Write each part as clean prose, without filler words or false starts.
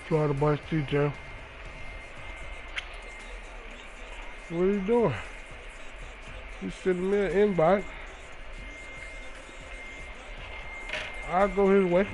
Florida Bunch TJ. What are you doing? You sending me an invite. I'll go his way.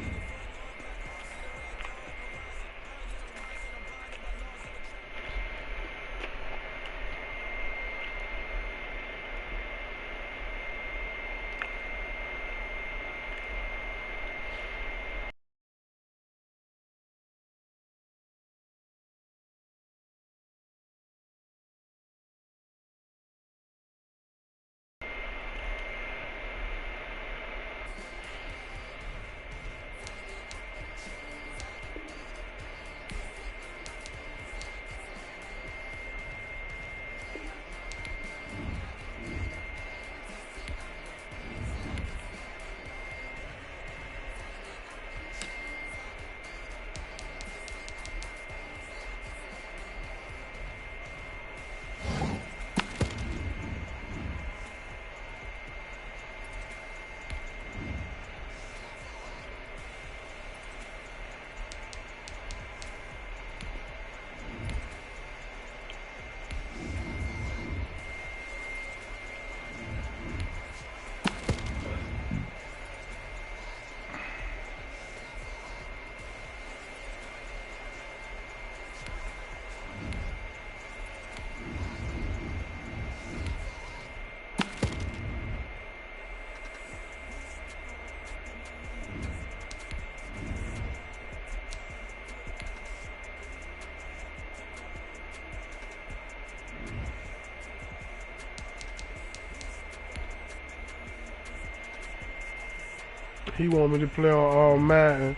He want me to play on Madden,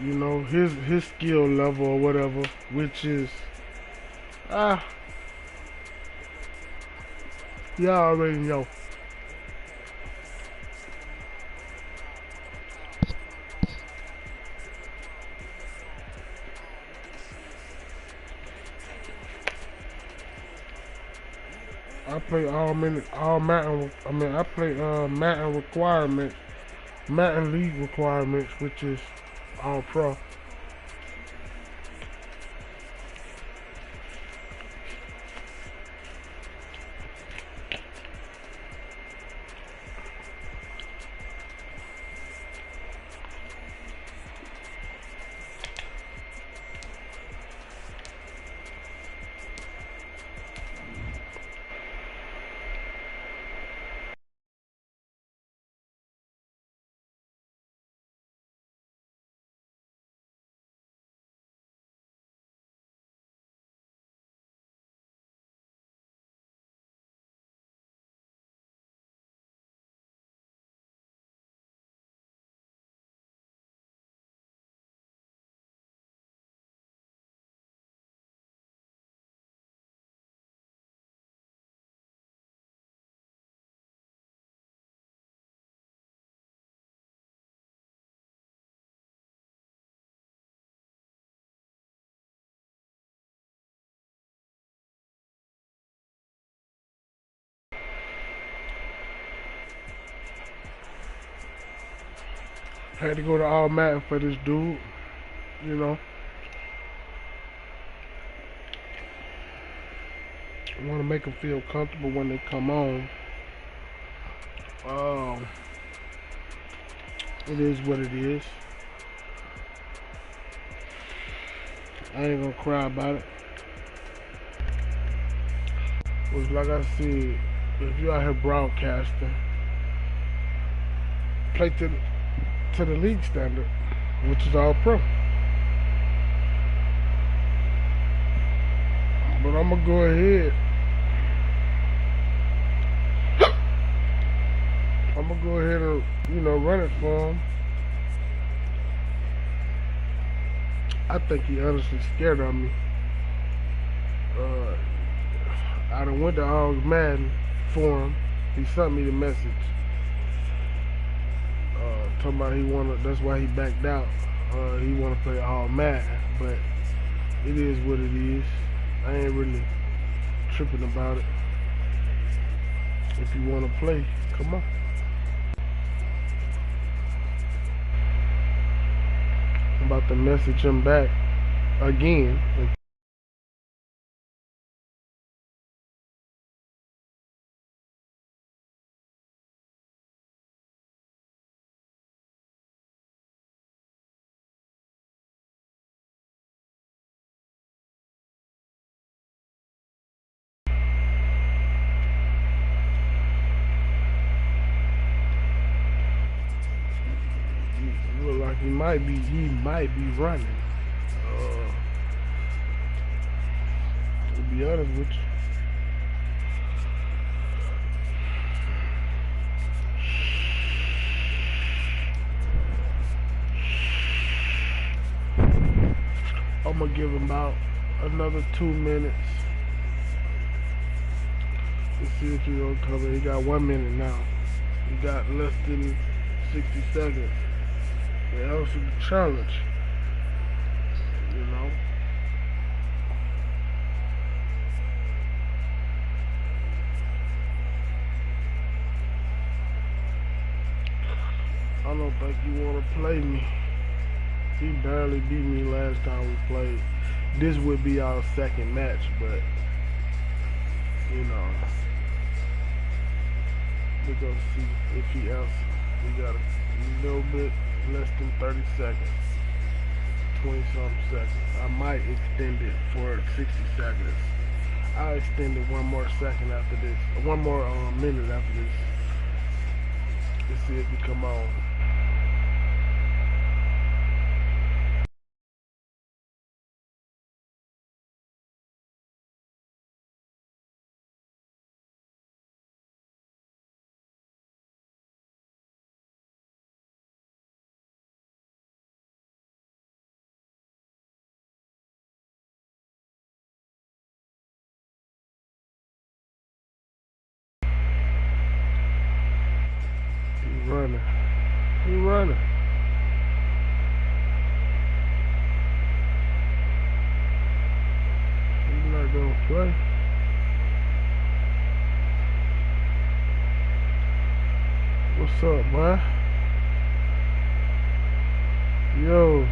you know, his skill level or whatever, which is y'all already know. I play all Madden. I play Madden requirements, Madden League requirements, which is all pro. Had to go to all Madden for this dude, you know. I want to make them feel comfortable when they come on. It is what it is. I ain't gonna cry about it. Was like I said, if you out here broadcasting, play to the league standard, which is all pro. But I'm gonna go ahead. I'm gonna go ahead and, you know, run it for him. I think he honestly scared of me. I done went to all Madden for him. He sent me the message. Talking about he wanna. That's why he backed out. He wanna play all Madden, but it is what it is. I ain't really tripping about it. If you wanna play, come on. I'm about to message him back again. Look like he might be running. To be honest with you. I'm gonna give him about another 2 minutes. Let's see if he's gonna cover. He got 1 minute now. He got less than 60 seconds. Yeah, that was a challenge. You know. I don't think you wanna play me. He barely beat me last time we played. This would be our second match, but you know, we're gonna see if he answers. We got a little bit less than 30 seconds, 20 something seconds. I might extend it for 60 seconds. I'll extend it one more second after this, one more minute after this. Let's see if he come on. He running. He running. He's not gonna play. What's up, man? Yo.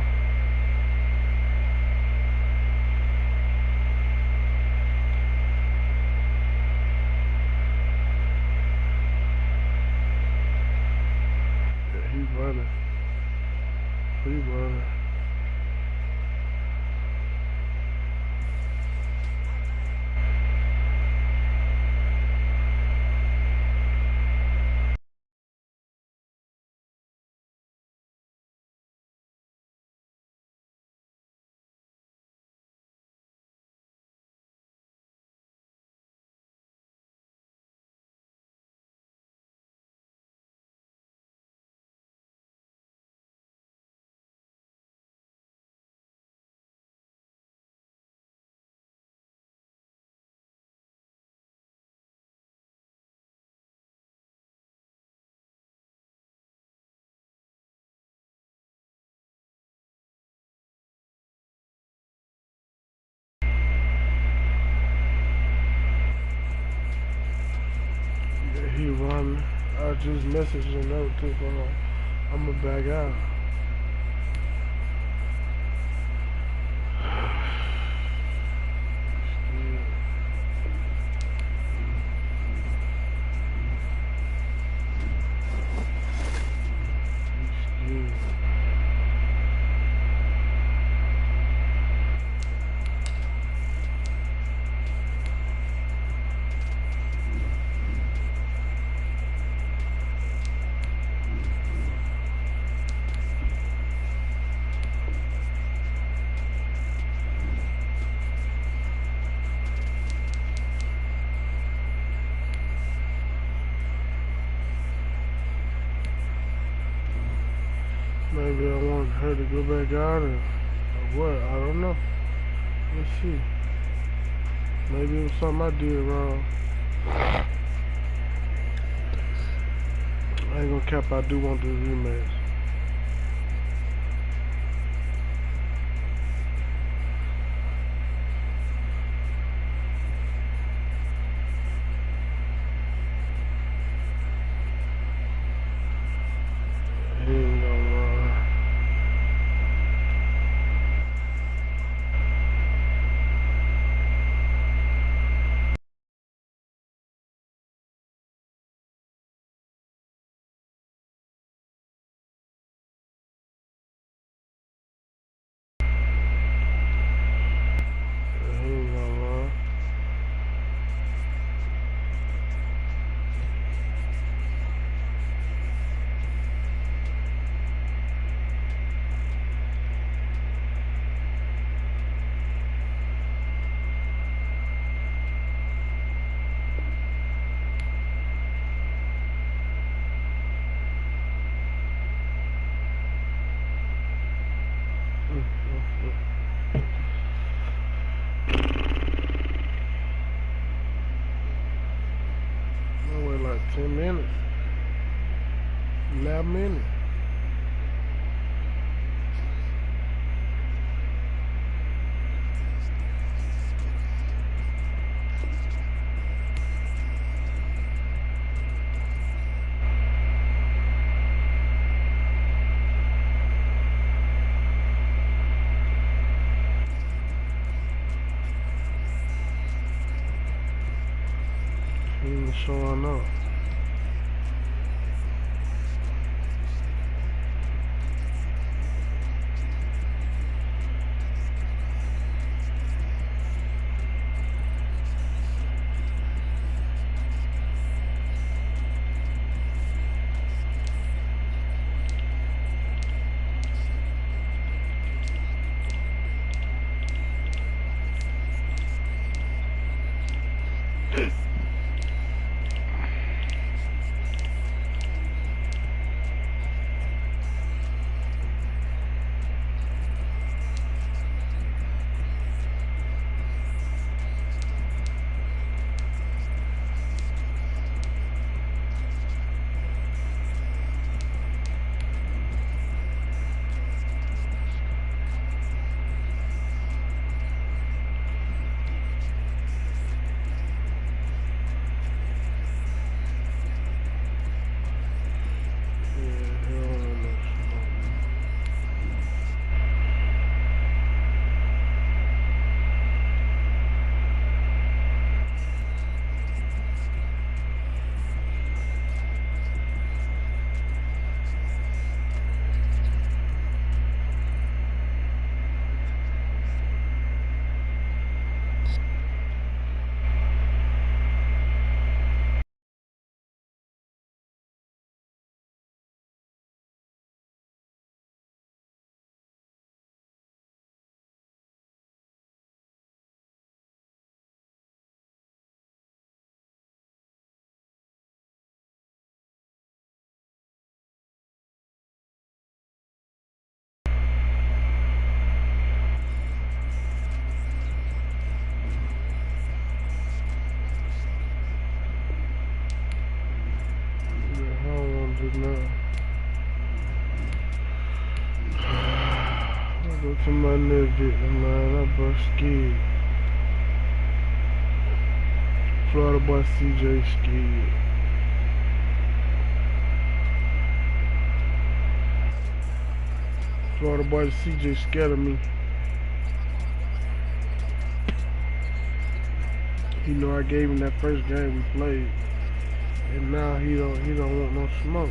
Yeah, he running. He running. Yeah, he running. I just messaged him out too. I'ma back out. Maybe I want her to go back out or what? I don't know. Let's see. Maybe it was something I did wrong. I ain't gonna cap. I do want this rematch. He ain't gonna run. minute. Even showing up. Go to my next victim, man. I bust scared. Florida boy CJ scared. Florida boy CJ scared of me. You know I gave him that first game we played, and now he don't want no smoke.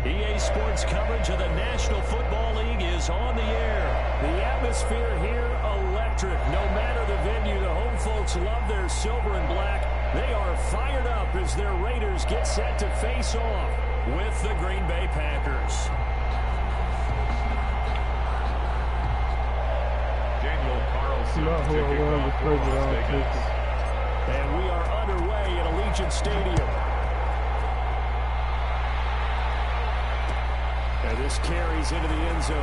EA Sports coverage of the National Football League is on the air. The atmosphere here, electric. No matter the venue, the home folks love their silver and black. They are fired up as their Raiders get set to face off with the Green Bay Packers. Daniel Carlson Not who I wanted to play with all tickets. And we are underway at Allegiant Stadium. And this carries into the end zone.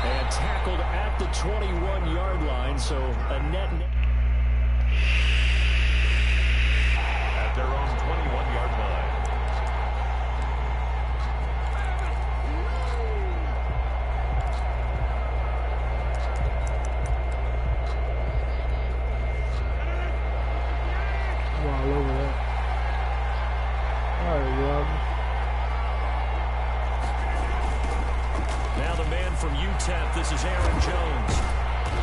And tackled at the 21-yard line, so a net. At their own 21-yard line. All over that. All right, Rob. Now the man from UTEP, this is Aaron Jones.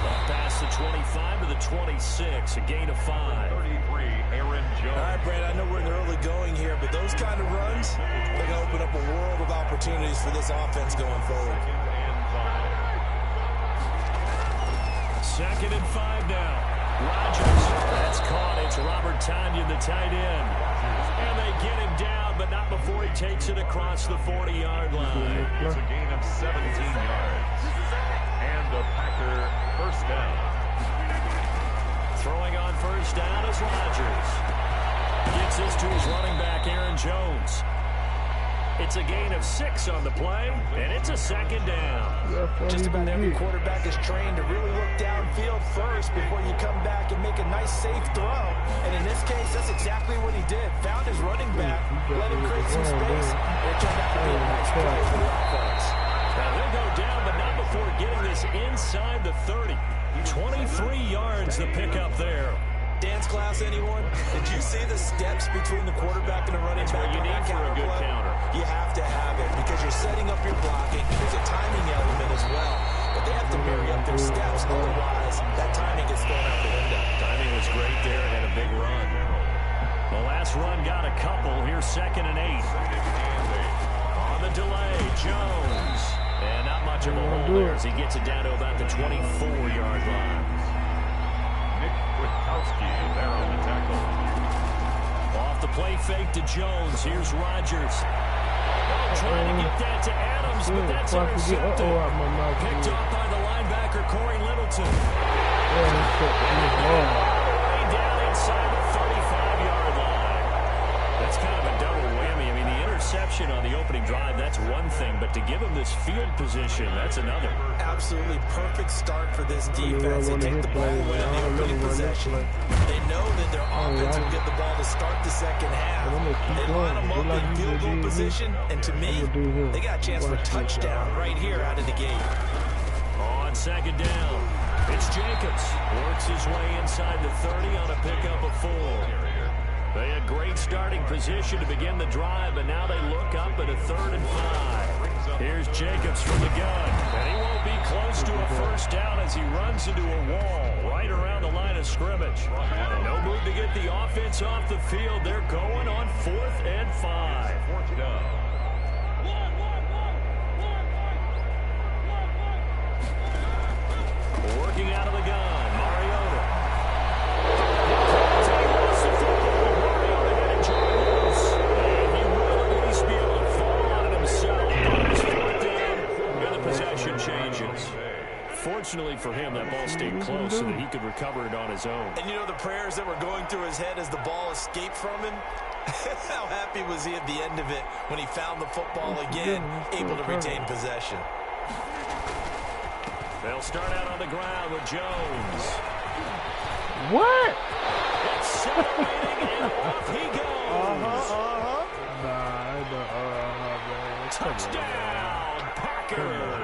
Up past the 25 to the 26, a gain of 5. 33, Aaron Jones. All right, Brad, I know we're in the early going here, but those kind of runs, they're going to open up a world of opportunities for this offense going forward. Second and 5 now. Rodgers, that's caught. It's Robert Tonyan, the tight end. And they get him down, but not before he takes it across the 40-yard line. It's a gain of 17 yards. And a Packer first down. Throwing on first down is Rodgers. Gets this to his running back, Aaron Jones. It's That's a gain of 6 on the play, and it's a second down. Just about every quarterback is trained to really look downfield first before you come back and make a nice, safe throw. And in this case, that's exactly what he did. Found his running back, let him create some space, and it turned out to be a nice play for the offense. Now they'll go down, but not before getting this inside the 30. 23 yards the pickup there. Dance class, anyone? Did you see the steps between the quarterback and the running back? You need for a good counter. You have to have it because you're setting up your blocking. There's a timing element as well. But they have to marry up their steps. Otherwise, that timing gets thrown out the window. Timing was great there and a big run. The last run got a couple. Here's 2nd and 8. On the delay, Jones. And not much of a hole there as he gets it down to about the 24-yard line. There on the tackle. Off the play fake to Jones. Here's Rodgers. Trying to get that to Adams, but that's intercepted. Picked off by the linebacker, Corey Littleton. Way down inside the 35-yard line. That's kind of a double whammy. I mean, the interception on the opening drive, that's one thing, but to give him this field position, that's another. Absolutely perfect start for this defense. They take the ball away on the opening possession. They know that their offense will get the ball to start the second half. They line them up in field goal position, and to me, they got a chance for a touchdown right here out of the gate. On 2nd down, it's Jacobs. Works his way inside the 30 on a pickup of 4. They had great starting position to begin the drive, but now they look up at a 3rd and 5. Here's Jacobs from the gun, and he won't be close to a first down as he runs into a wall right around the line of scrimmage. No move to get the offense off the field. They're going on 4th and 5. Fourth down. Working out of the gun, Mariota. Changes. Fortunately for him, that ball stayed close so that he could recover it on his own. And you know the prayers that were going through his head as the ball escaped from him? How happy was he at the end of it when he found the football again, able to retain possession? They'll start out on the ground with Jones. What? Accelerating and off he goes. Touchdown, Packers.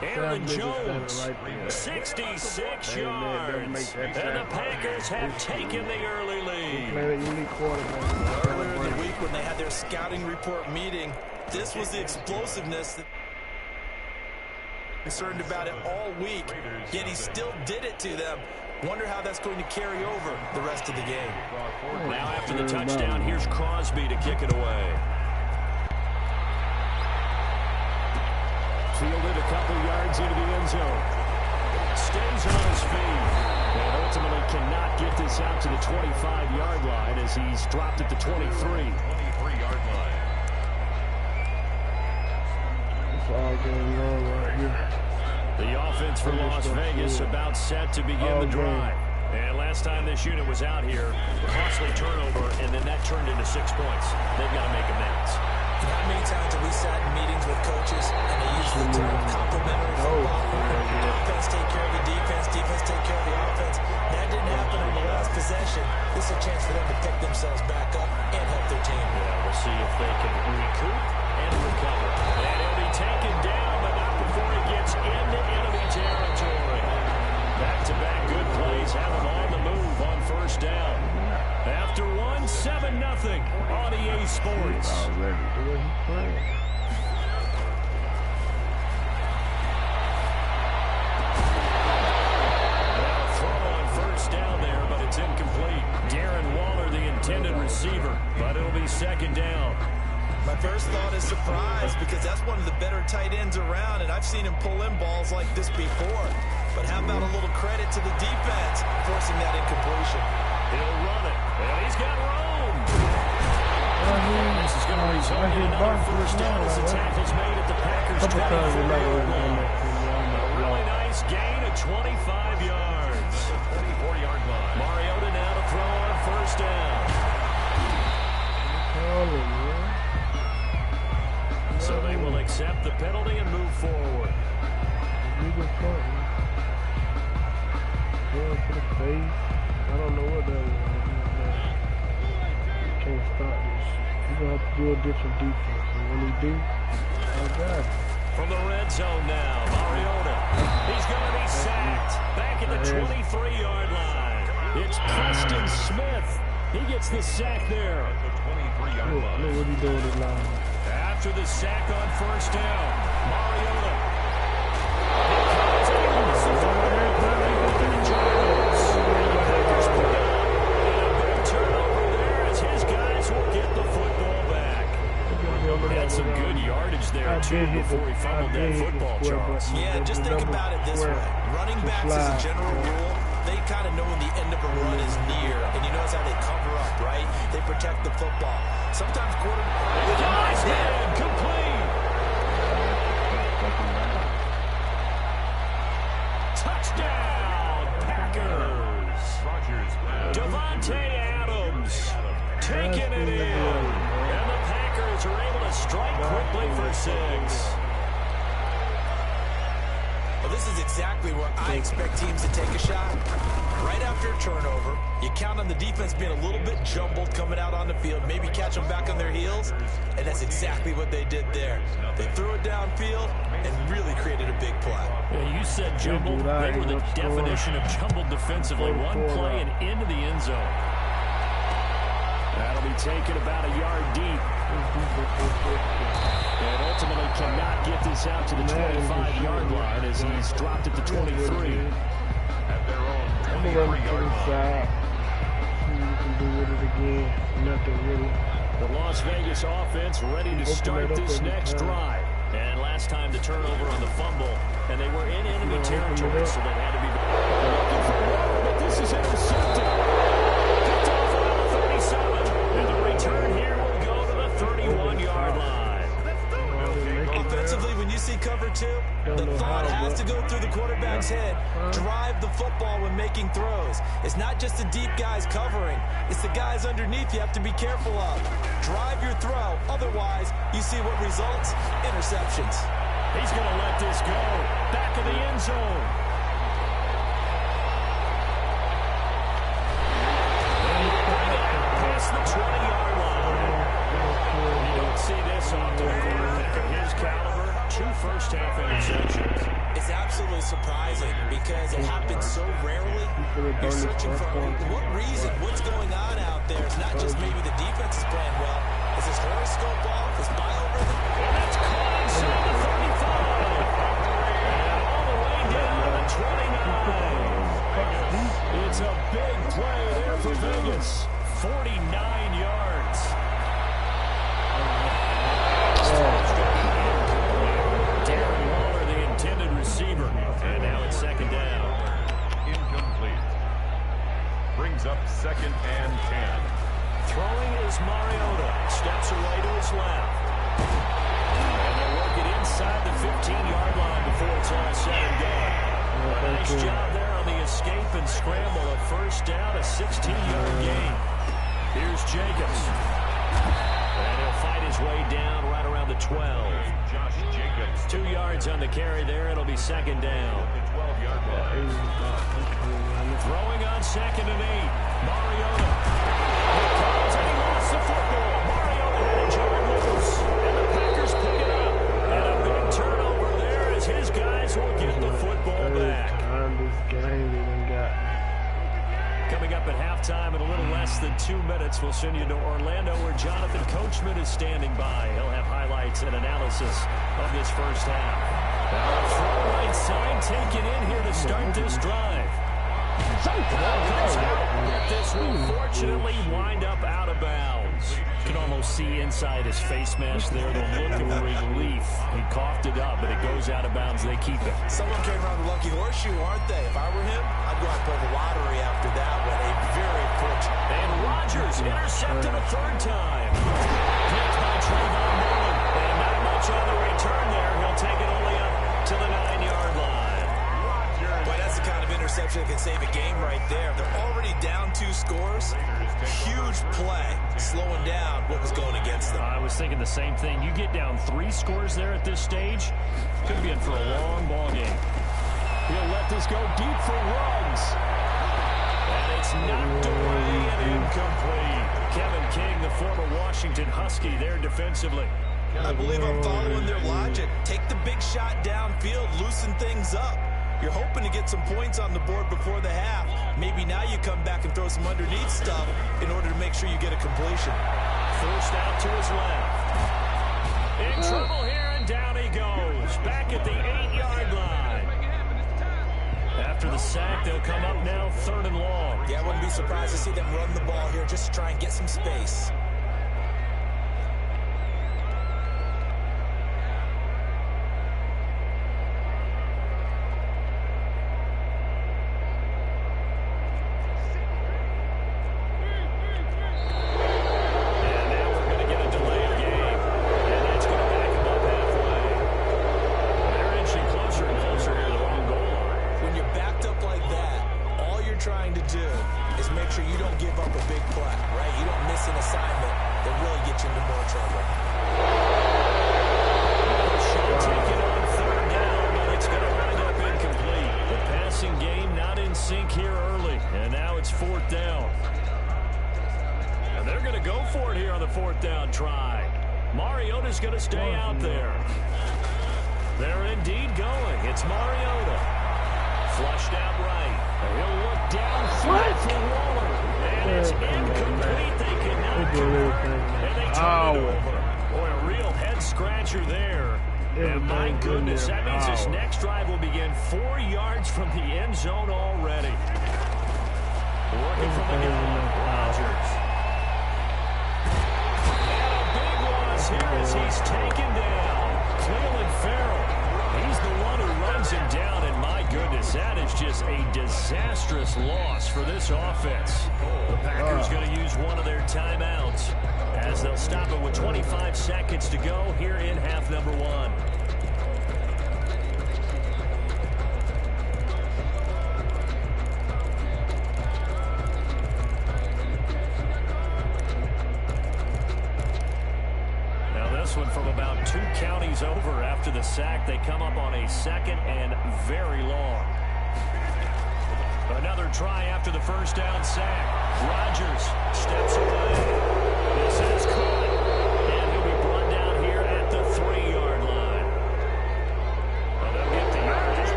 Aaron Jones, 66 yards. And the Packers have taken the early lead. Earlier in the week when they had their scouting report meeting, this was the explosiveness that concerned about it all week, yet he still did it to them. Wonder how that's going to carry over the rest of the game. Now after the touchdown, here's Crosby to kick it away. Fielded a couple yards into the end zone. Stays on his feet. And ultimately cannot get this out to the 25-yard line as he's dropped at the 23. 23-yard line. It's all going on right here. The offense for Las Vegas about set to begin the drive. And last time this unit was out here, costly turnover, and then that turned into 6 points. They've got to make amends. How many times have we sat in meetings with coaches and they use the term complementary football? Offense take care of the defense, defense take care of the offense. That didn't happen on the last possession. This is a chance for them to pick themselves back up and help their team. Yeah, we'll see if they can recoup and recover. And he'll be taken down, but not before he gets into enemy territory. Back-to-back good plays have him on the move on first down. After 7-0 on EA Sports. Already the way he's playing. Now throw on first down there, but it's incomplete. Darren Waller, the intended receiver, but it'll be 2nd down. My first thought is surprise because that's one of the better tight ends around, and I've seen him pull in balls like this before. But how about a little credit to the defense forcing that incompletion? He'll run it, and he's got room. This is going to result in another first down as the tackle's made at the Packers' 24-yard line. A really nice gain of 25 yards. 24-yard line. Mariota now to throw on first down. good something. Going to the face. I don't know what that was. Can't stop this shit. He's going to have to do a different defense. And when he do, I got it. From the red zone now, Mariota. He's going to be sacked. Back at the 23-yard line. It's Preston Smith. He gets the sack there. Look what he's doing in line. After the sack on first down, Mariota. He comes and he wants the football. And a big turnover there as his guys will get the football back. Had some good yardage there, too, before he fumbled that football, Charles. Yeah, just think about it this way. Running backs, as a general rule, they kind of know when the end of a run is near, and you notice how they cover up, right? They protect the football. Sometimes Nice man, complete. Touchdown, Packers. Devontae Adams taking it in, and the Packers are able to strike quickly for 6. Well, this is exactly where I expect teams to take a shot. Right after a turnover, you count on the defense being a little bit jumbled coming out on the field, maybe catch them back on their heels, and that's exactly what they did there. They threw it downfield and really created a big play. Yeah, you said jumbled. They were the definition of jumbled defensively. One play and into the end zone. That'll be taken about a yard deep. And ultimately cannot get this out to the 25-yard line as he's dropped it to 23. At their own I'm going to run to the side. See what you can do with it again. Nothing really. The Las Vegas offense ready to start this next drive. And last time the turnover on the fumble, and they were in enemy territory, so they had to be looking for more, but this is intercepted. Picked off around the 37. And the return here will go to the 31-yard line. Offensively, when you see cover 2, the thought has to go through the quarterback's head. Drive the football when making throws. It's not just the deep guys covering. It's the guys underneath you have to be careful of. Drive your throw. Otherwise, you see what results? Interceptions. He's going to let this go. Back of the end zone. Past the 20-yard line. You don't see this often. Quarterback of his caliber, 2 first-half interceptions. It's absolutely surprising because it happens so rarely. You're searching for what reason, what's going on out there. It's not just maybe the defense is playing well. Is his horoscope off? His biorhythm? And that's caught inside the 35. And all the way down to the 29. It's a big play there for Vegas. 49 yards. Darren Waller, the intended receiver. And now it's second down. incomplete. Brings up 2nd and 10. Throwing is Mariota. Steps away to his left. And they work it inside the 15-yard line before it's all said and done. A nice job there on the escape and scramble. A first down, a 16-yard gain. Here's Jacobs. And he'll fight his way down right around the 12. Josh Jacobs. 2 yards on the carry there. It'll be second down. The 12-yard line. Throwing on 2nd and 8. Mariota. Here comes and he lost the football. Mariota had a jar loose. And the Packers pick it up. And a big turnover there as his guys will get the football back. Coming up at halftime in a little less than 2 minutes, we'll send you to Orlando where Jonathan Coachman is standing by. He'll have highlights and analysis of this first half. Now from right side taken in here to start this drive. Ball comes out, but this will fortunately wind up out of bounds. You can almost see inside his face mask there the look of relief. He coughed it up, but it goes out of bounds. They keep it. Someone came around the lucky horseshoe, aren't they? If I were him, I'd go out and play the lottery after that one. A very fortunate. And Rodgers intercepted a 3rd time. Picked by Trayvon Mullen. And not much on the return there. He'll take it only up to the 9-yard line. Boy, that's the kind of interception that can save a game right there. They're already down 2 scores. Huge play, slowing down what was going against them. I was thinking the same thing. You get down 3 scores there at this stage, could be in for a long ball game. let this go deep for Ruggs. And it's knocked away and incomplete. Kevin King, the former Washington Husky, there defensively. I believe I'm following their logic. Take the big shot downfield, loosen things up. You're hoping to get some points on the board before the half. Maybe now you come back and throw some underneath stuff in order to make sure you get a completion. Forced out to his left. In trouble here, and down he goes. Back at the 8-yard line. After the sack, they'll come up now 3rd and long. Yeah, I wouldn't be surprised to see them run the ball here just to try and get some space.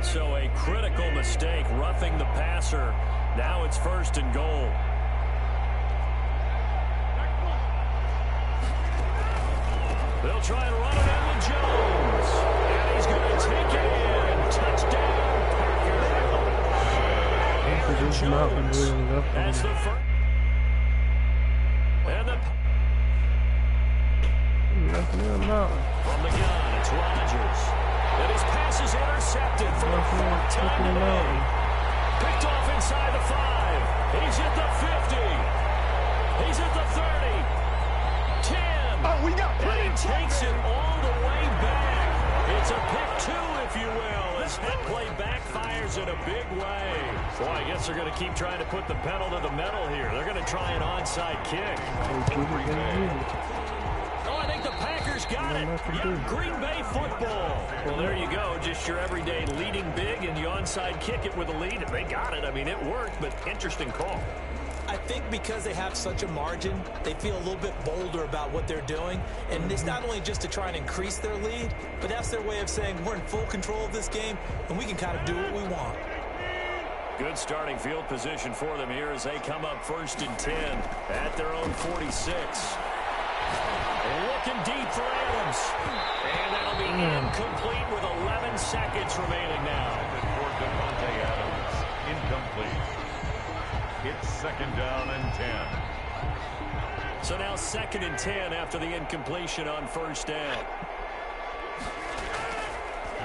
So a critical mistake, roughing the passer. Now it's 1st and goal. They'll try and run it in with Jones. And he's going to take it in. Touchdown, Packers. Jones as the first. And the from the gun, it's Rodgers. And his pass is intercepted for the 4th time today. Picked off inside the 5. He's at the 50. He's at the 30. 10. Oh, we got plenty. And he takes it all the way back. It's a pick 2, if you will, as that play backfires in a big way. Boy, I guess they're going to keep trying to put the pedal to the metal here. They're going to try an onside kick. I think the Packers got it. Yeah, Green Bay football. Well, there you go. Just your everyday leading big, and you onside kick it with a lead. They got it. I mean, it worked, but interesting call. I think because they have such a margin, they feel a little bit bolder about what they're doing. And it's not only just to try and increase their lead, but that's their way of saying we're in full control of this game, and we can kind of do what we want. Good starting field position for them here as they come up 1st and 10 at their own 46. Looking deep for Adams. And that'll be incomplete with 11 seconds remaining now. For Devontae Adams. Incomplete. It's 2nd down and 10. So now 2nd and 10 after the incompletion on 1st down.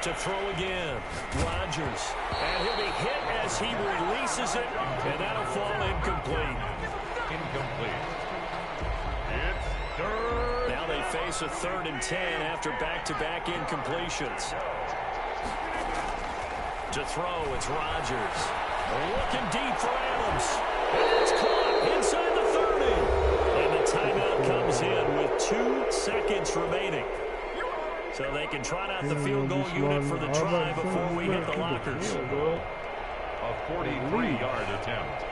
To throw again. Rodgers. And he'll be hit as he releases it. And that'll fall incomplete. Incomplete. It's 3rd. Now they face a 3rd and 10 after back-to-back incompletions. To throw, it's Rodgers. Looking deep for Adams. It's caught inside the 30. And the timeout comes in with 2 seconds remaining. So they can trot out the field goal unit for the try before we hit the lockers. A 43-yard attempt.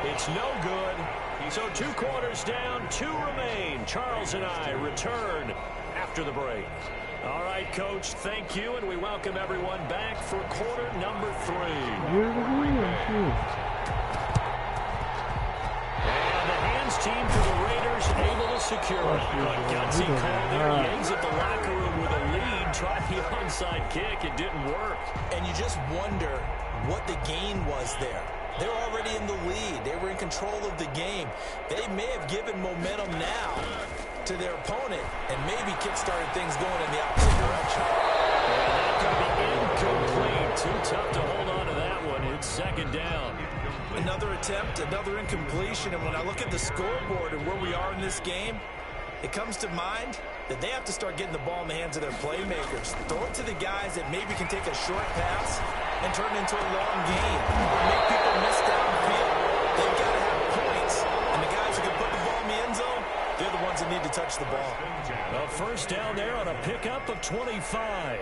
It's no good. So 2 quarters down, 2 remain. Charles and I return after the break. All right, Coach, thank you, and we welcome everyone back for quarter number 3. And the hands team for the Raiders able to secure it. But gutsy call there. He exits the locker room with a lead. Tried the onside kick. It didn't work. And you just wonder what the gain was there. They're already in the lead. They were in control of the game. They may have given momentum now to their opponent and maybe kick-started things going in the opposite direction. And that could be incomplete. Too tough to hold on to that one. It's second down. Another attempt, another incompletion. And when I look at the scoreboard and where we are in this game, it comes to mind that they have to start getting the ball in the hands of their playmakers. Throw it to the guys that maybe can take a short pass and turn it into a long game or make people miss downfield. They've got to have points. And the guys who can put the ball in the end zone, they're the ones that need to touch the ball. A first down there on a pickup of 25.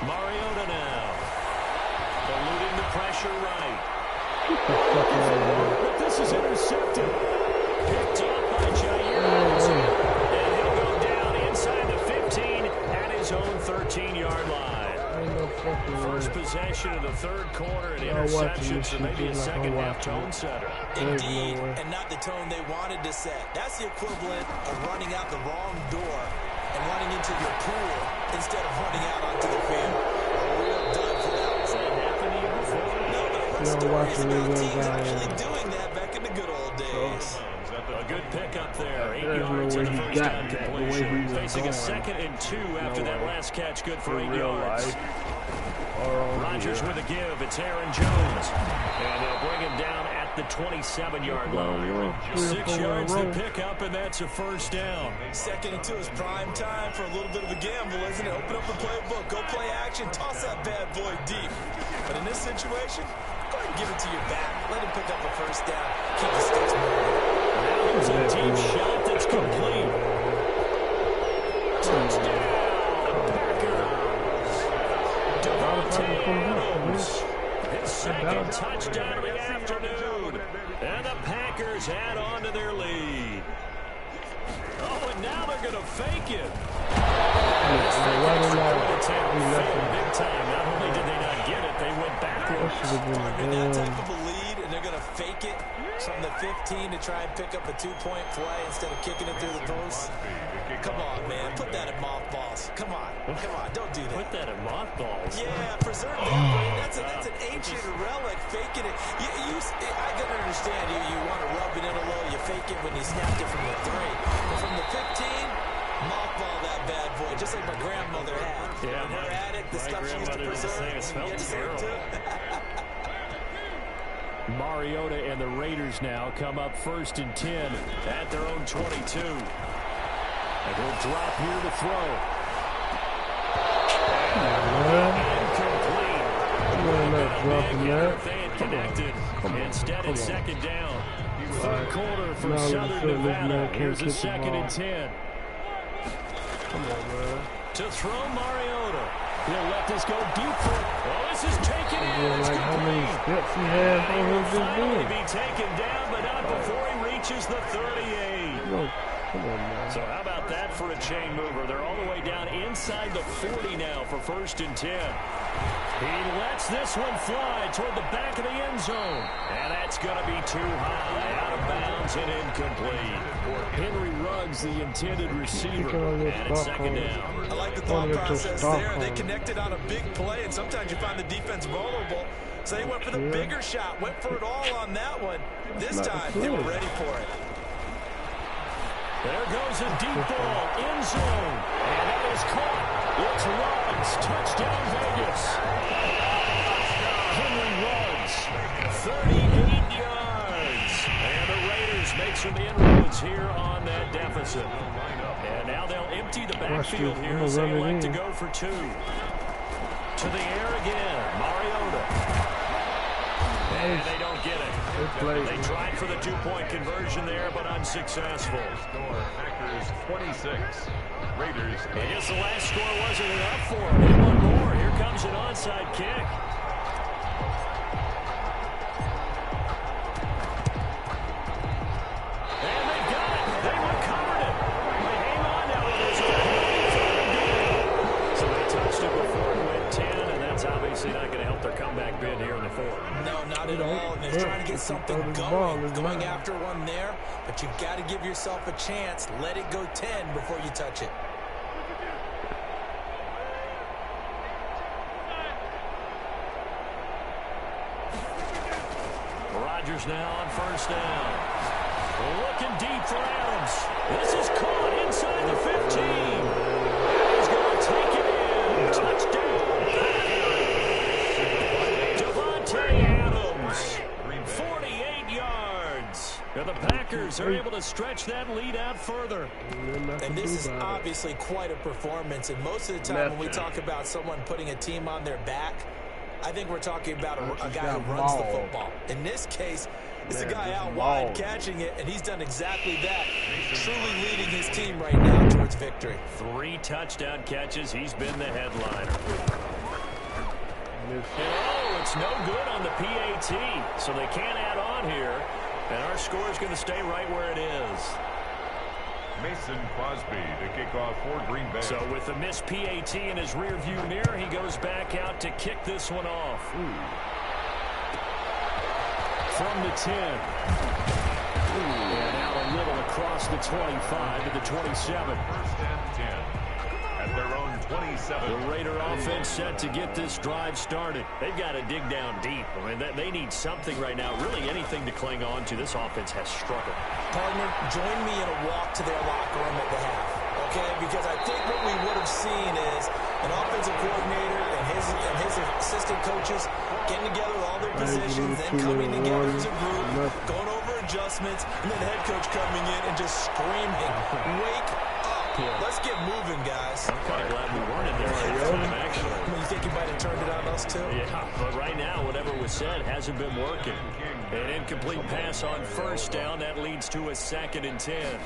Mariota now. Eluding the pressure right. But this is intercepted. Picked up by Jair. And he'll go down inside the 15 at his own 13-yard line. First possession of the third quarter and interception, so maybe a second-half tone setter. Indeed, and not the tone they wanted to set. That's the equivalent of running out the wrong door and running into your pool instead of running out onto the field. A real dud for that. Has that happened to you before? No, but I heard stories about teams actually doing that back in the good old days. A good pickup there. 8 yards in the first down completion. Facing a 2nd and 2 after that last catch. Good for 8 yards. Rodgers with a give. It's Aaron Jones. And they'll bring him down at the 27-yard line. 6 yards to pick up, and that's a first down. 2nd and 2 is prime time for a little bit of a gamble, isn't it? Open up the playbook. Go play action. Toss that bad boy deep. But in this situation, go ahead and give it to your back. Let him pick up a first down. Keep the sticks moving. It's a deep shot that's complete. Touchdown, Packers. Devontae Adams. His 2nd touchdown of the afternoon. And the Packers add on to their lead. Oh, and now they're going to fake it. Big time. Not only did they not get it, they went backwards. That type of a lead, and they're going to fake it from the 15 to try and pick up a 2-point play instead of kicking it through the post. Come on, man. Put that in mothballs. Come on. Come on. Don't do that. Put that in mothballs. Yeah, preserve that. That's an ancient relic. Faking it. I can understand you want to rub it in a little. You fake it when you snapped it from the 3. But from the 15, mothball that bad boy, just like my grandmother had. Yeah, when her attic, the stuff she used to preserve. It smells terrible. Mariota and the Raiders now come up 1st and 10 at their own 22. And he'll drop here to throw. Incomplete. They had connected. Instead, it's 2nd down. 3rd quarter for Southern Nevada. Here's a 2nd and 10. Come on, man. To throw Mariota. He'll let this go deep for it. Oh, this is taken in. It's like how many steps he has on his finally be taken down, but not before he reaches the 38. Come on, man. So how about that for a chain mover? They're all the way down inside the 40 now for 1st and 10. He lets this one fly toward the back of the end zone. And that's going to be too high, out of bounds and incomplete. Henry Ruggs, the intended receiver, and it's 2nd down. I like the thought process there. They connected on a big play, and sometimes you find the defense vulnerable. So they went for the bigger shot, went for it all on that one. This time, they were ready for it. There goes a deep ball, end zone, and that is caught. It's Ruggs, touchdown Vegas. Henry Ruggs, 38 yards. And the Raiders make some inroads here on that deficit. And now they'll empty the backfield here as they elect to go for 2. To the air again, Mariota. And they don't get it. They tried for the 2-point conversion there, but unsuccessful. Packers 26. Raiders. I guess the last score wasn't enough for them. One more. Here comes an onside kick. And they got it. They recovered it. They hang on now. There's a so they touched it before it went 10, and that's obviously not going to help their comeback bid here in the 4th. No, not at all. And they're trying to get something going after one there. But you've got to give yourself a chance. Let it go 10 before you touch it. Rodgers now on 1st down. Looking deep for Adams. This is caught inside the 15. He's going to take it in. Touchdown. Devontae Adams. 48 yards. And the Packers are able to stretch that lead out further. And this is obviously quite a performance. And most of the time when we talk about someone putting a team on their back, I think we're talking about a guy who runs the football. In this case, it's a guy out wide catching it, and he's done exactly that, truly leading his team right now towards victory. 3 touchdown catches. He's been the headliner. Oh, it's no good on the PAT, so they can't add on here, and our score is going to stay right where it is. Mason Crosby to kick off for Green Bay. So with the missed PAT in his rearview mirror, he goes back out to kick this one off. From the 10. And out a little across the 25 to the 27. 1st and 10. At their own 27. The Raider offense set to get this drive started. They've got to dig down deep. I mean, they need something right now, really anything to cling on to. This offense has struggled. Partner, join me in a walk to their locker room at the half, okay? Because I think what we would have seen is an offensive coordinator and his assistant coaches getting together with all their positions, then coming together as a group, going over adjustments, and then the head coach coming in and just screaming, wake up. Let's get moving, guys. I'm kind of glad we weren't in there at the time, actually. You think he might have turned it on us, too? Yeah, but right now, whatever was said hasn't been working. An incomplete pass on 1st down. That leads to a 2nd and 10.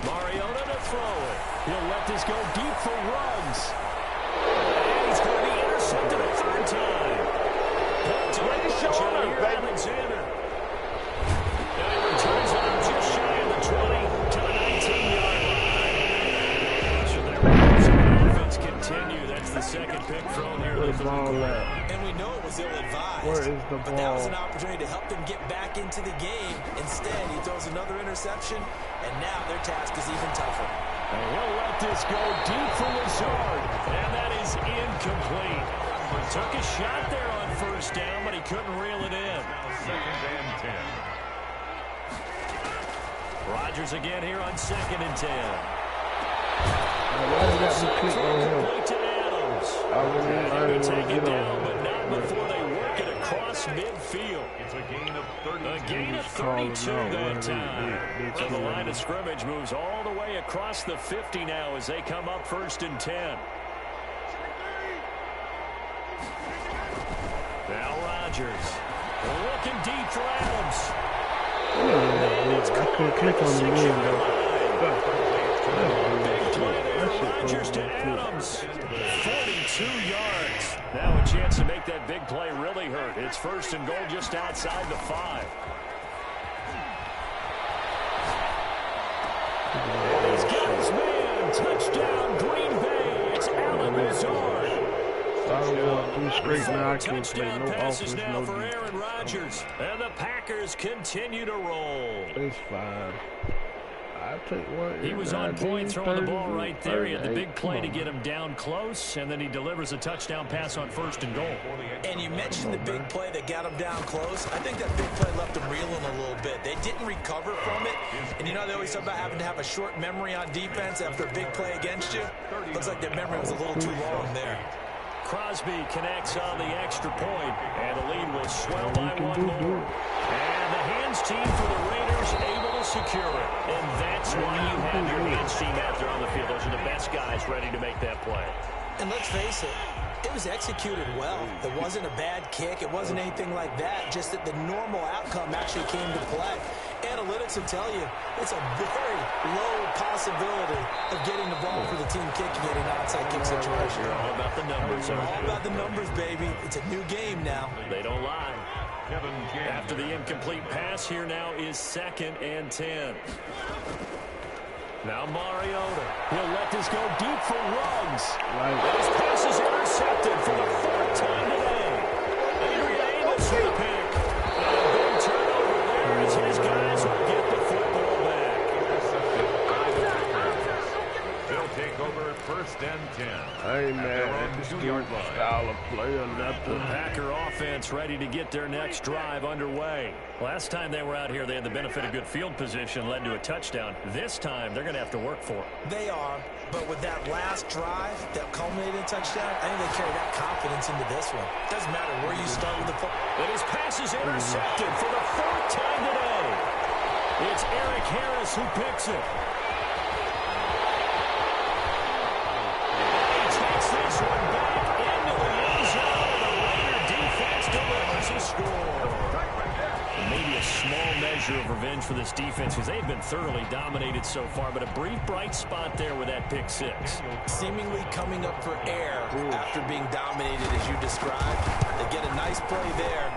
Mariota to throw it. He'll let this go deep for Ruggs. And he's going to be intercepted a 3rd time. Alexander. Now he returns it up just shy of the 20 to the 19-yard line. So their offense continue. That's the 2nd pick thrown here. And we know it was ill-advised. Where is the ball? But that was an opportunity to help them get back into the game. Instead, he throws another interception, and now their task is even tougher. And he'll let this go deep for Lazard. And that is incomplete. Took a shot there on 1st down, but he couldn't reel it in. 2nd and 10. Rodgers again here on 2nd and 10. Why did that click on him? Complete to Adams. I didn't Take want to it get down, on but him. not before they work it across midfield. It's a gain of 32. A gain of 32 that time. So the line of scrimmage moves all the way across the 50 now as they come up 1st and 10. Now Rodgers looking deep for Adams. I couldn't click on the wing, though. Big play there, Rodgers to Adams. 42 yards. Now a chance to make that big play really hurt. It's 1st and goal just outside the 5. straight now. I can't play Touchdown no passes offense, now no for defense. Aaron Rodgers. And the Packers continue to roll. It's fine. I take one. He was on point throwing the ball right there. He had the big play to get him down close, and then he delivers a touchdown pass on 1st and goal. And you mentioned the big play that got him down close. I think that big play left him reeling a little bit. They didn't recover from it. And you know, they always talk about having to have a short memory on defense after a big play against you. Looks like their memory was a little too long there. Crosby connects on the extra point, and the lead will swell by one more. And the hands team for the Raiders able to secure it. And that's why you have your hands team out there on the field. Those are the best guys ready to make that play. And let's face it, it was executed well. It wasn't a bad kick. It wasn't anything like that. Just that the normal outcome actually came to play. Analytics will tell you it's a very low possibility of getting the ball for the team kicking it in an onside kick situation. You're all about the numbers. All about the numbers, baby. It's a new game now. They don't lie. After the incomplete pass, here now is 2nd and 10. Now Mariota. He'll let this go deep for Ruggs. And his pass is intercepted for the 4th time today. Adrian Amos with the pick. And a big turnover there as his guys will get the football back. They'll take over 1st and 10. I ain't mad at this style of play or nothing. The Packer offense ready to get their next drive underway. Last time they were out here, they had the benefit of good field position, led to a touchdown. This time, they're going to have to work for it. They are, but with that last drive that culminated in a touchdown, I think they carry that confidence into this one. Doesn't matter where you start with the football. And his pass is intercepted for the 4th time today. It's Eric Harris who picks it. He takes this one back into the end zone, and the Raider defense delivers a score. Maybe a small measure of revenge for this defense because they've been thoroughly dominated so far, but a brief bright spot there with that pick 6. Seemingly coming up for air after being dominated as you described. They get a nice play there.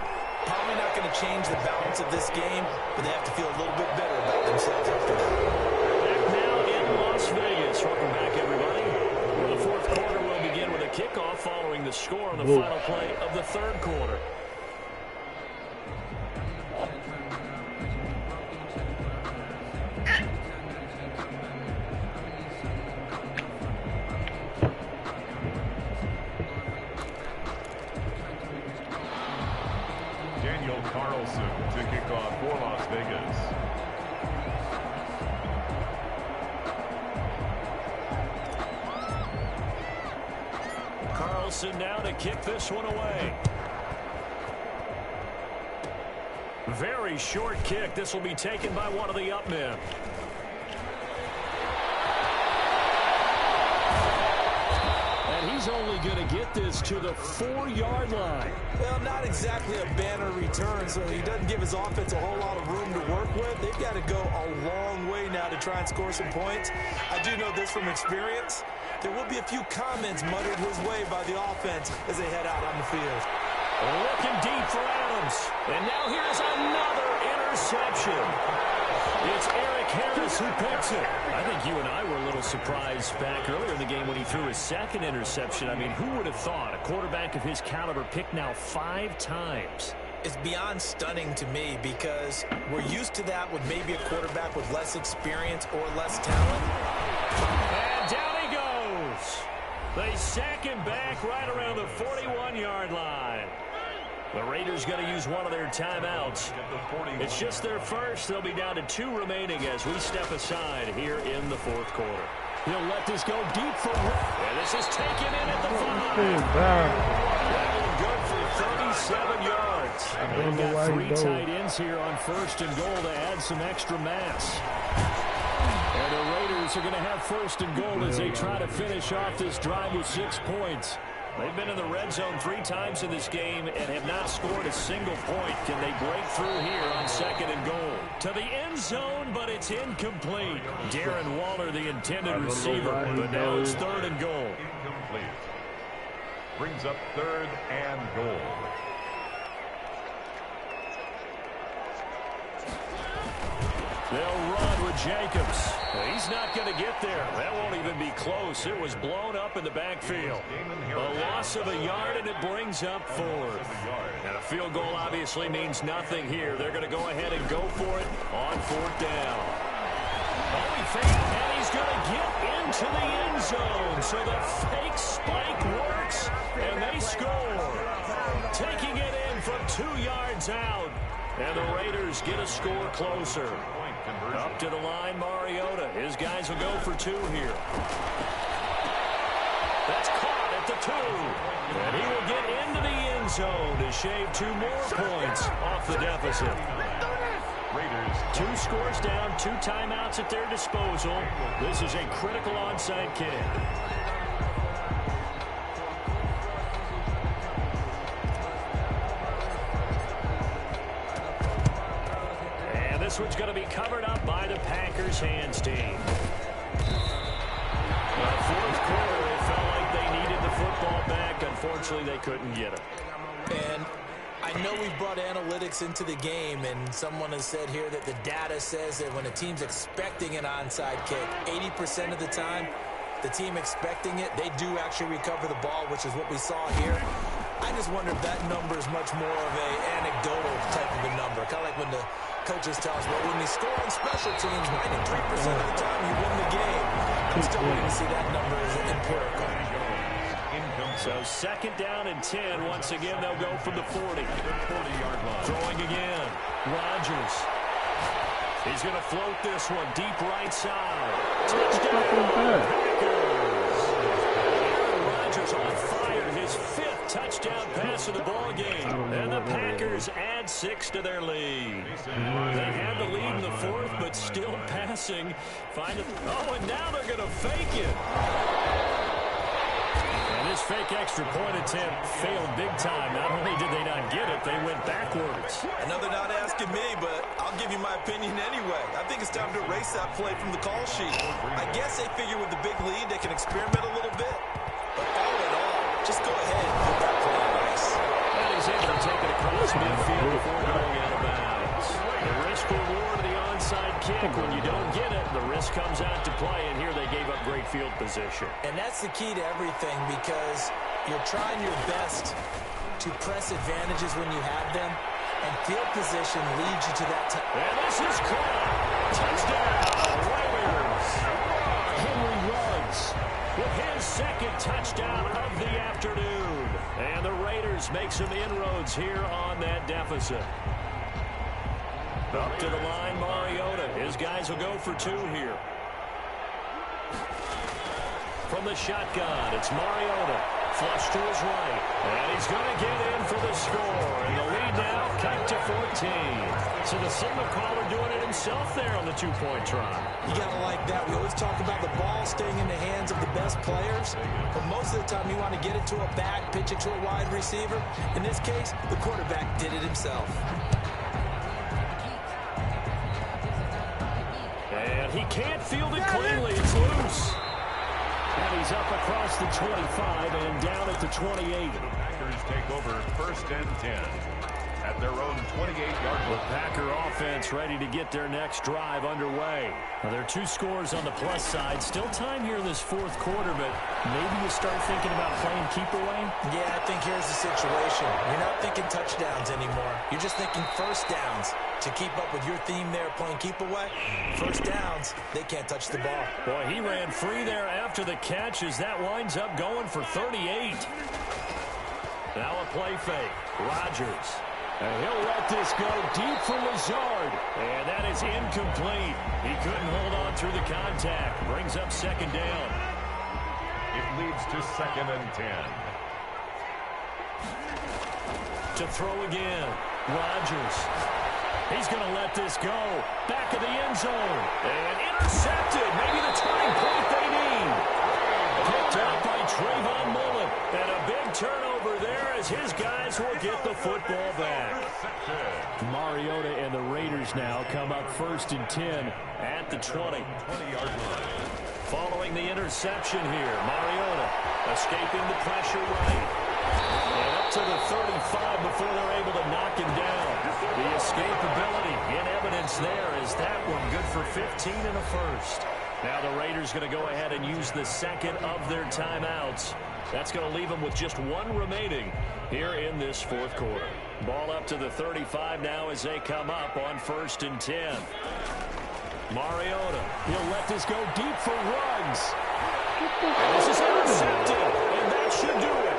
Probably not going to change the balance of this game, but they have to feel a little bit better about themselves after that. Back now in Las Vegas. Welcome back, everybody. The 4th quarter will begin with a kickoff following the score on the final play of the 3rd quarter. Carlson to kick off for Las Vegas. Carlson now to kick this one away. Very short kick. This will be taken by one of the up men. And he's only going to get this to the 4-yard line. Well, not exactly a banner return, so he doesn't give his offense a whole lot of room to work with. They've got to go a long way now to try and score some points. I do know this from experience. There will be a few comments muttered his way by the offense as they head out on the field. Looking deep for Adams. And now here's another interception. It's Eric Harris who picks it. I think you and I were a little surprised back earlier in the game when he threw his 2nd interception. I mean, who would have thought a quarterback of his caliber picked now 5 times? It's beyond stunning to me because we're used to that with maybe a quarterback with less experience or less talent. And down he goes. They sack him back right around the 41-yard line. The Raiders going to use one of their timeouts. It's just their first. They'll be down to 2 remaining as we step aside here in the 4th quarter. He'll let this go deep for Ruggs. And this is taken in at the 5. That one good for 37 yards. They've got 3 tight ends here on 1st and goal to add some extra mass. And the Raiders are going to have 1st and goal as they try to finish off this drive with 6 points. They've been in the red zone 3 times in this game and have not scored a single point. Can they break through here on 2nd and goal? To the end zone, but it's incomplete. Darren Waller, the intended receiver, but now it's 3rd and goal. Incomplete. Brings up 3rd and goal. They'll run with Jacobs. He's not going to get there. That won't even be close. It was blown up in the backfield. A loss of a yard, and it brings up 4th. And a field goal obviously means nothing here. They're going to go ahead and go for it on 4th down. Oh, he faked, and he's going to get into the end zone. So the fake spike works, and they score. Taking it in from 2 yards out. And the Raiders get a score closer. Up to the line, Mariota. His guys will go for 2 here. That's caught at the 2. And he will get into the end zone to shave 2 more points off the deficit. Raiders 2 scores down, 2 timeouts at their disposal. This is a critical onside kick. And this one's going to be covered up by the Packers hands team. The 4th quarter, it felt like they needed the football back. Unfortunately, they couldn't get it. And I know we've brought analytics into the game, and someone has said here that the data says that when a team's expecting an onside kick, 80% of the time, the team expecting it, they do actually recover the ball, which is what we saw here. I just wonder if that number is much more of a anecdotal type of a number. Kind of like when the coaches tell us, well, when we score on special teams, 93% of the time you win the game. I'm still waiting to see that number as empirical. So 2nd down and 10. Once again, they'll go from the 40. 40-yard line. Throwing again. Rodgers. He's going to float this one deep right side. Touchdown, Packers. Aaron Rodgers on fire. His 5th touchdown pass of the ball game. And the Packers add 6 to their lead. They had the lead in the 4th, but still passing. Oh, and now they're going to fake it. This fake extra point attempt failed big time. Not only did they not get it, they went backwards. I know they're not asking me, but I'll give you my opinion anyway. I think it's time to erase that play from the call sheet. I guess they figure with the big lead they can experiment a little bit. But all in all, just go ahead and put that play on ice. And he's able to take it across midfield before going out of bounds. The risk-reward of the onside kick. When you don't get it, the risk comes out to play, and here they gave up great field position. And that's the key to everything, because you're trying your best to press advantages when you have them, and field position leads you to that time. And this is caught. Touchdown, Raiders. Henry Ruggs with his 2nd touchdown of the afternoon. And the Raiders make some inroads here on that deficit. Up to the line, Mariota. His guys will go for 2 here. From the shotgun, it's Mariota. Flush to his right. And he's going to get in for the score. And the lead now cut to 14. So the signal caller doing it himself there on the 2-point try. You got to like that. We always talk about the ball staying in the hands of the best players. But most of the time you want to get it to a back, pitch it to a wide receiver. In this case, the quarterback did it himself. And he can't field it cleanly. It's loose. And he's up across the 25 and down at the 28. Packers take over 1st and 10 at their own 28-yard line. The Packer offense ready to get their next drive underway. Now, there are 2 scores on the plus side. Still time here in this 4th quarter, but maybe you start thinking about playing keep away? Yeah, I think here's the situation. You're not thinking touchdowns anymore. You're just thinking 1st downs. To keep up with your theme there, playing keep away, 1st downs, they can't touch the ball. Boy, he ran free there after the catch as that winds up going for 38. Now a play fake. Rodgers. And he'll let this go deep for Lazard. And that is incomplete. He couldn't hold on through the contact. Brings up 2nd down. It leads to 2nd and 10. To throw again. Rodgers. He's going to let this go. Back of the end zone. And intercepted. Maybe the turning point they need. Picked up by Trayvon Mullen. And a big turnover there as his guys will get the football back. Mariota and the Raiders now come up 1st and 10 at the 20. 20-yard line. Following the interception here, Mariota escaping the pressure right. And up to the 35 before they're able to knock him down. The escapability in evidence there is that one good for 15 and a 1st. Now the Raiders going to go ahead and use the second of their timeouts. That's going to leave them with just one remaining here in this fourth quarter. Ball up to the 35 now as they come up on 1st and 10. Mariota, he'll let this go deep for Ruggs. And this is intercepted, and that should do it.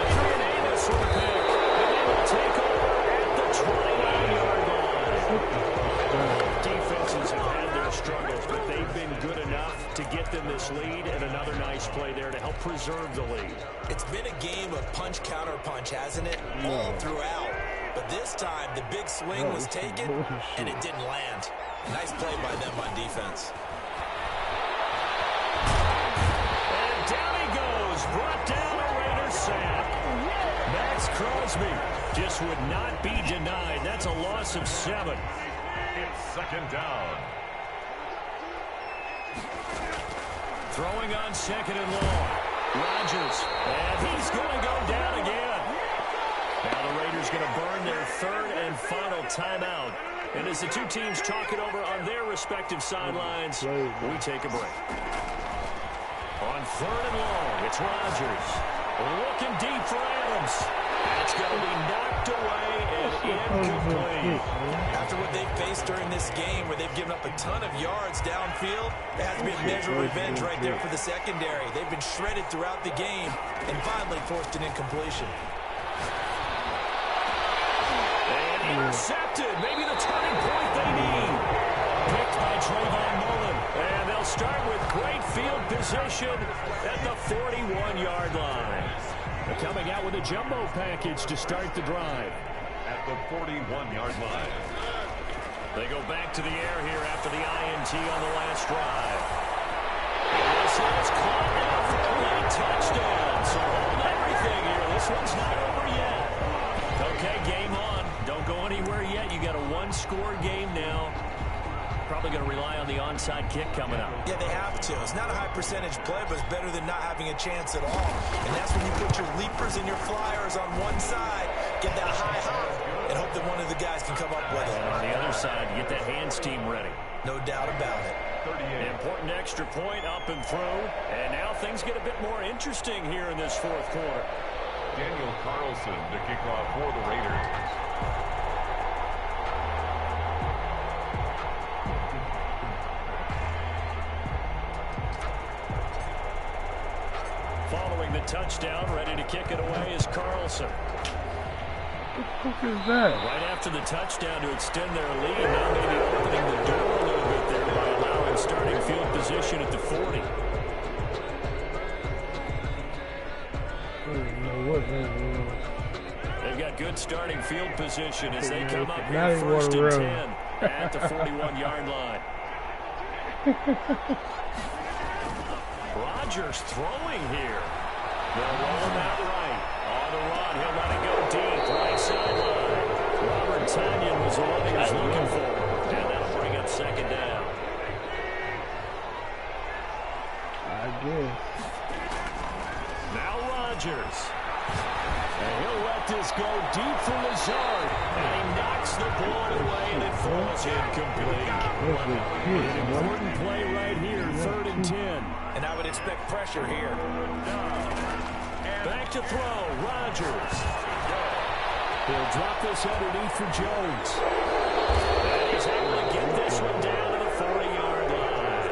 Adrian Amos with a pick, and they will take over at the 29-yard line. Defenses have had their struggles, but they've been good enough to get them this lead, and another nice play there to help preserve the lead. It's been a game of punch-counter-punch, hasn't it? All throughout. But this time, the big swing was taken, and it didn't land. Nice play by them on defense. And down he goes. Brought down a Raider sack. Max Crosby just would not be denied. That's a loss of 7. It's 2nd down. Throwing on 2nd and long. Rodgers. And he's going to go down again. Now the Raiders going to burn their 3rd and final timeout. And as the two teams talk it over on their respective sidelines, we take a break. On 3rd and long, it's Rodgers. Looking deep for Adams. That's going to be knocked away and incomplete. After what they've faced during this game, where they've given up a ton of yards downfield, there has to be a measure of revenge right there for the secondary. They've been shredded throughout the game and finally forced an incompletion. Intercepted. Maybe the turning point they need. Picked by Trayvon Mullen. And they'll start with great field position at the 41-yard line. They're coming out with a jumbo package to start the drive. At the 41-yard line. They go back to the air here after the INT on the last drive. And this is caught for a late touchdown. So hold everything here. This one's not over yet. Okay, game on. Don't go anywhere yet. You got a one-score game now. Probably going to rely on the onside kick coming up. Yeah, they have to. It's not a high-percentage play, but it's better than not having a chance at all. And that's when you put your leapers and your flyers on one side, get that high hop, and hope that one of the guys can come up with it. And on the other side, get that hands team ready. No doubt about it. An important extra point up and through. And now things get a bit more interesting here in this fourth quarter. Daniel Carlson to kick off for the Raiders. Following the touchdown, ready to kick it away is Carlson. What the fuck is that? Right after the touchdown to extend their lead, now maybe opening the door a little bit there by allowing starting field position at the 40. They've got good starting field position as they come up here 1st and 10 at the 41-yard line. Rodgers throwing here. They'll roll him out right. On the run, he'll let it go deep. Right sideline. Robert Tonyan was the one he was looking for. And that'll bring up 2nd down. I guess. Now Rodgers. And he'll let this go deep for Lazard. And he knocks the ball away, and it falls incomplete. An important play right here, 3rd and 10. And I would expect pressure here. Back to throw, Rodgers. He'll drop this underneath for Jones. And he's able to get this one down to the 40-yard line.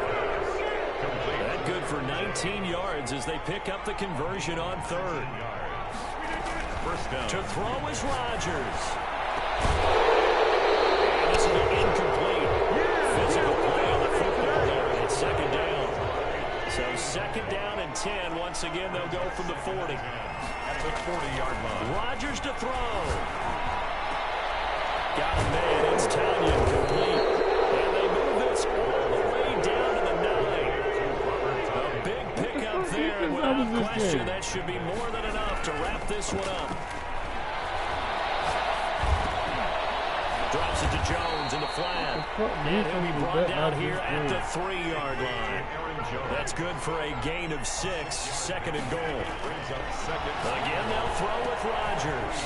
That good for 19 yards as they pick up the conversion on 3rd. First down. To throw is Rodgers. And this will be incomplete. Physical play on the football there, and it's 2nd down. So 2nd down and 10. Once again, they'll go from the 40. At the 40-yard line. Rodgers to throw. Got him there. It's Tonyan complete. And they move this all the way down to the 9. A big pickup there, and without question, that should be more than enough to wrap this one up. Drops it to Jones in the flat. And he'll be brought down here at the 3-yard line. That's good for a gain of 6, 2nd and goal. Again, they'll throw with Rodgers.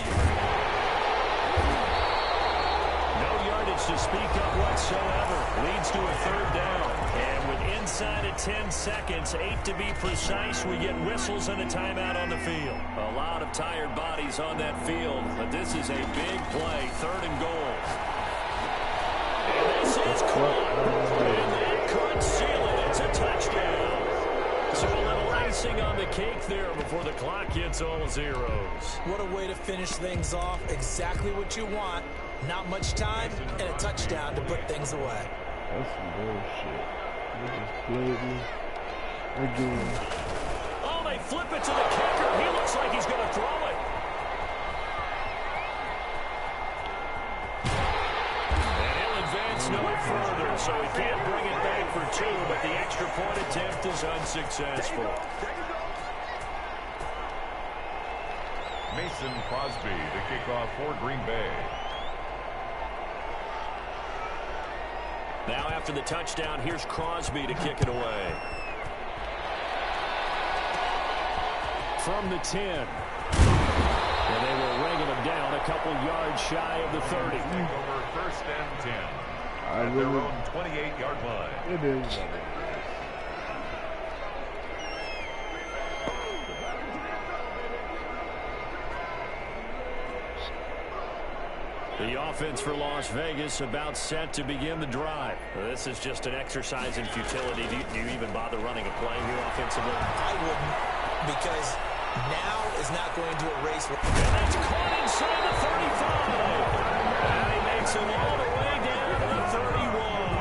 No yardage to speak of whatsoever. Leads to a third down. And with inside of 10 seconds, 8 to be precise, we get whistles and a timeout on the field. A lot of tired bodies on that field, but this is a big play, 3rd and goal. And this is caught. And that could seal it. It's a touchdown. So a little icing on the cake there before the clock hits all zeros. What a way to finish things off. Exactly what you want. Not much time and a touchdown to put things away. That's some bullshit. They just played me again. Oh, they flip it to the kicker. He looks like he's going to throw it. And he'll advance no further, so he can't bring it back for 2, but the extra point attempt is unsuccessful. Mason Crosby to kick off for Green Bay. Now after the touchdown, here's Crosby to kick it away. From the 10. And they will ring him down a couple yards shy of the 30. Over 1st and 10. At their own 28-yard line. It is. The offense for Las Vegas about set to begin the drive. This is just an exercise in futility. Do you even bother running a play here offensively? I wouldn't, because now is not going to erase. And that's caught inside the 35. And he makes it all the way down to the 31.